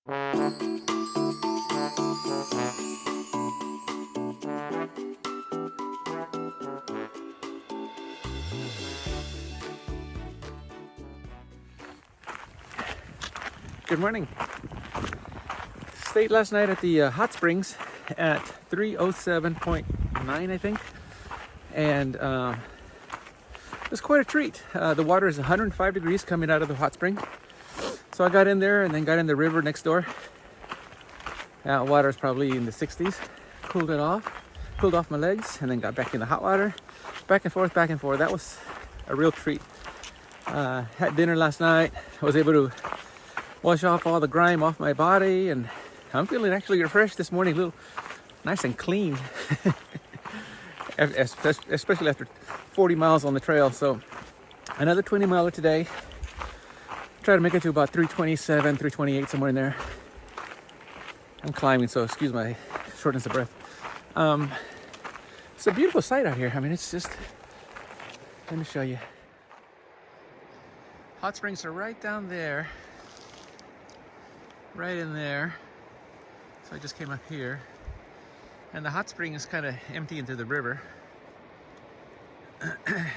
Good morning. Stayed last night at the hot springs at 307.9, I think, and it was quite a treat. The water is 105 degrees coming out of the hot spring, so I got in there and then got in the river next door. Water is probably in the 60s. Cooled off my legs, and then got back in the hot water, back and forth. That was a real treat. Had dinner last night. I was able to wash off all the grime off my body, and I'm feeling actually refreshed this morning, a little nice and clean, especially after 40 miles on the trail. So another 20 miler today. Try to make it to about 327, 328, somewhere in there. I'm climbing, so excuse my shortness of breath. It's a beautiful sight out here. I mean, it's just, let me show you. Hot springs are right down there. Right in there. So I just came up here, and the hot spring is kind of empty into the river. You can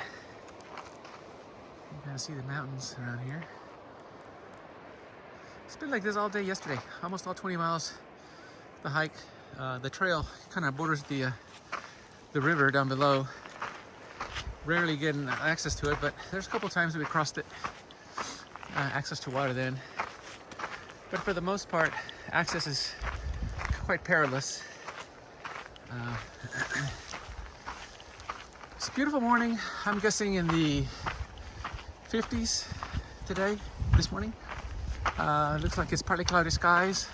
kind of see the mountains around here. It's been like this all day yesterday, almost all 20 miles. The hike, the trail kind of borders the river down below. Rarely getting access to it, but there's a couple times we crossed it. Access to water then. But for the most part, access is quite perilous. It's a beautiful morning. I'm guessing in the 50s today, this morning. Looks like it's partly cloudy skies.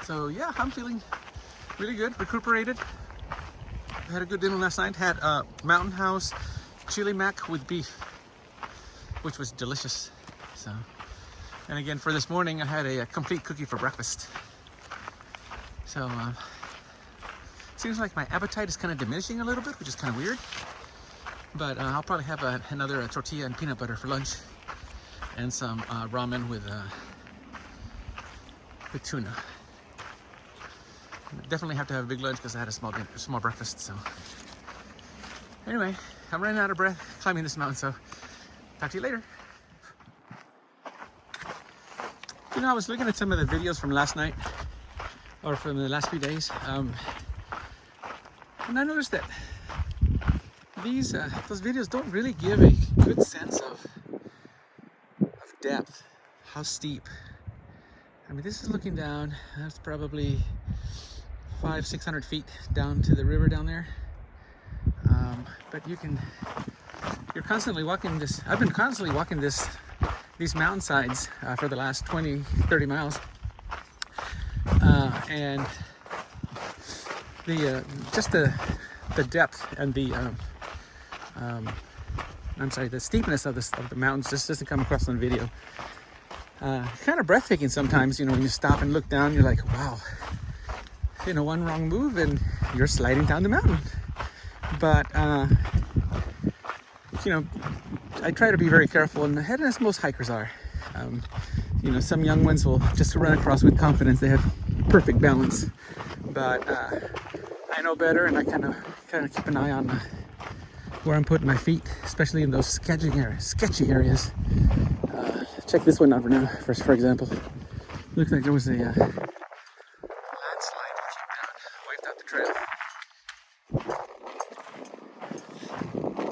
So yeah, I'm feeling really good, recuperated. I had a good dinner last night. Had Mountain House chili mac with beef, which was delicious. So, and again, for this morning, I had a complete cookie for breakfast. So, seems like my appetite is kind of diminishing a little bit, which is kind of weird. But I'll probably have another tortilla and peanut butter for lunch, and some ramen with tuna. Definitely have to have a big lunch because I had a small breakfast. So, anyway, I'm running out of breath climbing this mountain. So, talk to you later. You know, I was looking at some of the videos from last night, or from the last few days, and I noticed that those videos don't really give a good sense of depth, how steep. I mean, this is looking down. That's probably 500-600 feet down to the river down there. But you're constantly walking this. I've been constantly walking these mountainsides for the last 20-30 miles, and just the depth and the steepness of the mountains just doesn't come across on video. Kind of breathtaking sometimes, you know, when you stop and look down, you're like, wow, you know, one wrong move and you're sliding down the mountain. But you know, I try to be very careful, and as most hikers are. You know, some young ones will just run across with confidence. They have perfect balance. But I know better, and I kind of keep an eye on where I'm putting my feet, especially in those sketchy areas. Check this one out for example. Looks like there was a landslide that came down, wiped out the trail. And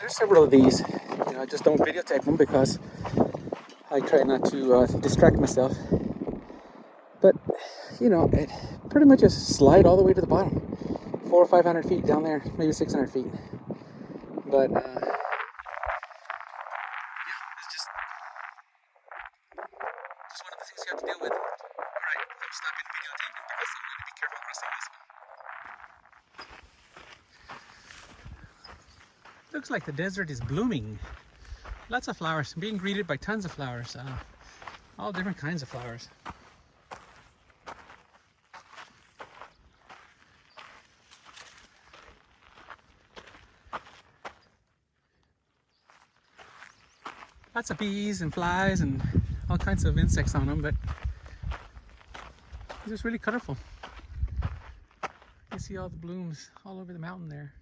there's several of these. You know, I just don't videotape them because I try not to distract myself. But you know, it pretty much just slide all the way to the bottom, 400 or 500 feet down there, maybe 600 feet. But yeah, it's just one of the things you have to deal with. All right, I'm stopping videotaping because I'm going to be careful crossing this one. Looks like the desert is blooming. Lots of flowers. I'm being greeted by tons of flowers. All different kinds of flowers. Lots of bees and flies and all kinds of insects on them, but it's just really colorful. You see all the blooms all over the mountain there.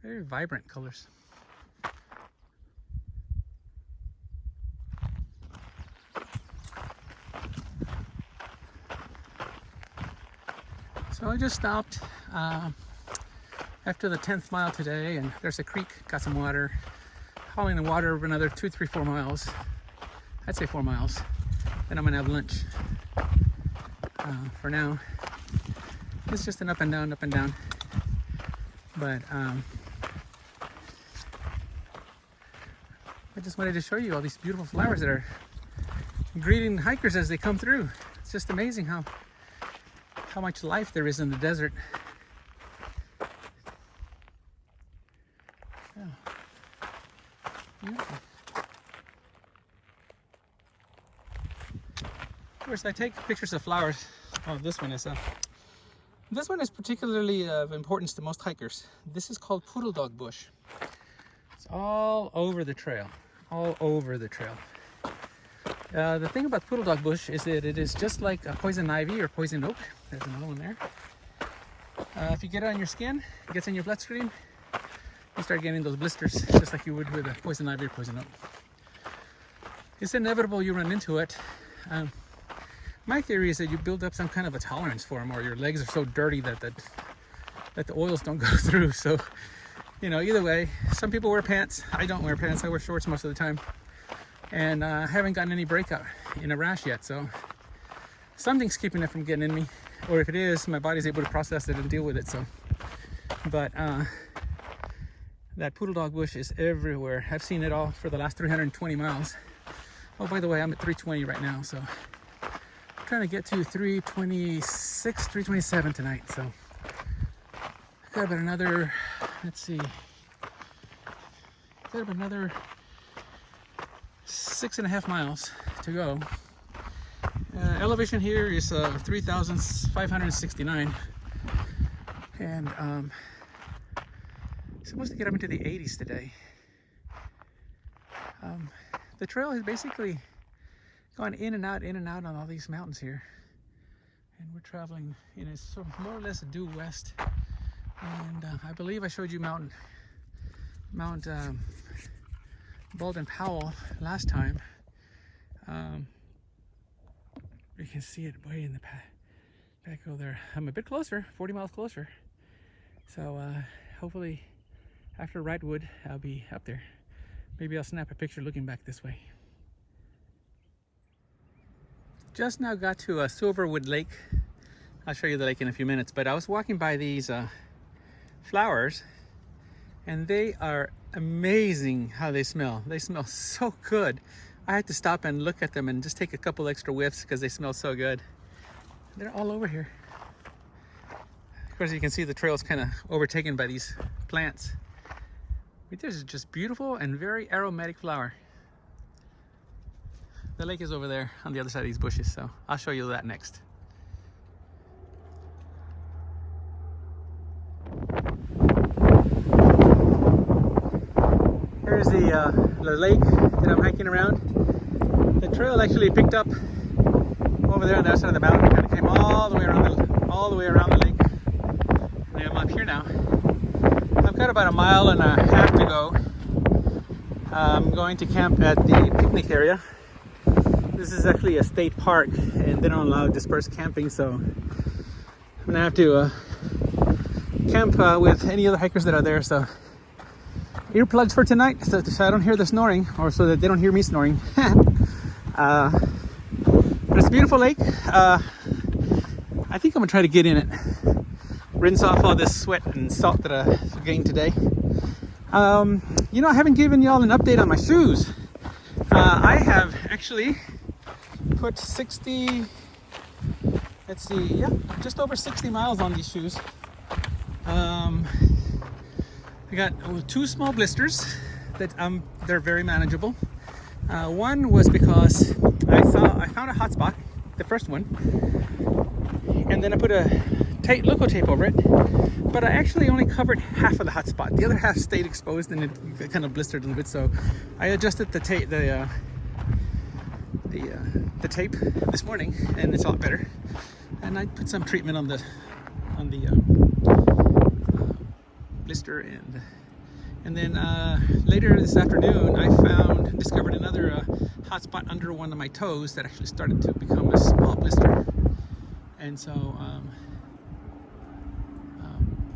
Very vibrant colors. So I just stopped after the 10th mile today, and there's a creek, got some water, hauling the water over another 2, 3, 4 miles. I'd say 4 miles. Then I'm gonna have lunch. For now, it's just an up and down, but I just wanted to show you all these beautiful flowers that are greeting hikers as they come through. It's just amazing how much life there is in the desert. Yeah. Beautiful. Of course, I take pictures of flowers. Oh, this one is particularly of importance to most hikers. This is called poodle dog bush. It's all over the trail, all over the trail. The thing about poodle dog bush is that it is just like a poison ivy or poison oak. There's another one there. If you get it on your skin, it gets in your bloodstream, you start getting those blisters just like you would with a poison ivy or poison oak. It's inevitable you run into it. My theory is that you build up some kind of a tolerance for them, or your legs are so dirty that the oils don't go through. So, you know, either way, some people wear pants. I don't wear pants. I wear shorts most of the time. And I haven't gotten any breakout in a rash yet. So something's keeping it from getting in me. Or if it is, my body's able to process it and deal with it. So, but that poodle dog bush is everywhere. I've seen it all for the last 320 miles. Oh, by the way, I'm at 320 right now. So trying to get to 326, 327 tonight. So I've got about another, let's see, got about another 6.5 miles to go. Elevation here is 3,569, and supposed to get up into the 80s today. The trail has basically gone in and out on all these mountains here, and we're traveling in a sort of more or less due west. And I believe I showed you Mount Baldwin Powell last time. You can see it way in the back over there. I'm a bit closer, 40 miles closer. So hopefully after Wrightwood I'll be up there. Maybe I'll snap a picture looking back this way. Just now got to Silverwood Lake. I'll show you the lake in a few minutes, but I was walking by these flowers, and they are amazing how they smell. They smell so good. I had to stop and look at them and just take a couple extra whiffs because they smell so good. They're all over here. Of course, you can see the trail's kind of overtaken by these plants. But this is just beautiful and very aromatic flower. The lake is over there on the other side of these bushes, so I'll show you that next. Here's the lake that I'm hiking around. The trail actually picked up over there on the other side of the mountain. Kind of came all the way around the lake. And I'm up here now. I've got about 1.5 miles to go. I'm going to camp at the picnic area. This is actually a state park, and they don't allow dispersed camping, so I'm gonna have to camp with any other hikers that are there. So earplugs for tonight, so I don't hear the snoring, or so that they don't hear me snoring. But it's a beautiful lake. I think I'm gonna try to get in it, rinse off all this sweat and salt that I've gained today. You know, I haven't given y'all an update on my shoes. I have actually put 60, let's see, yeah, just over 60 miles on these shoes. I got 2 small blisters that they're very manageable. One was because I found a hot spot, the first one, and then I put a tight loco tape over it. but I actually only covered half of the hot spot. The other half stayed exposed and it kind of blistered a little bit. So I adjusted the tape, the tape this morning, and it's a lot better. And I put some treatment on the blister, and then later this afternoon I discovered another hot spot under one of my toes that actually started to become a small blister, and so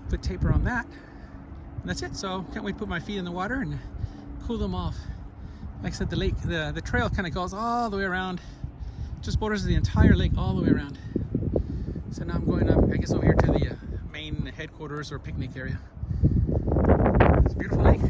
put taper on that, and that's it. So can't wait to put my feet in the water and cool them off. Like I said, the lake, the trail kind of goes all the way around, just borders the entire lake all the way around. So now I'm going up, I guess, over here to the main headquarters or picnic area. It's a beautiful lake.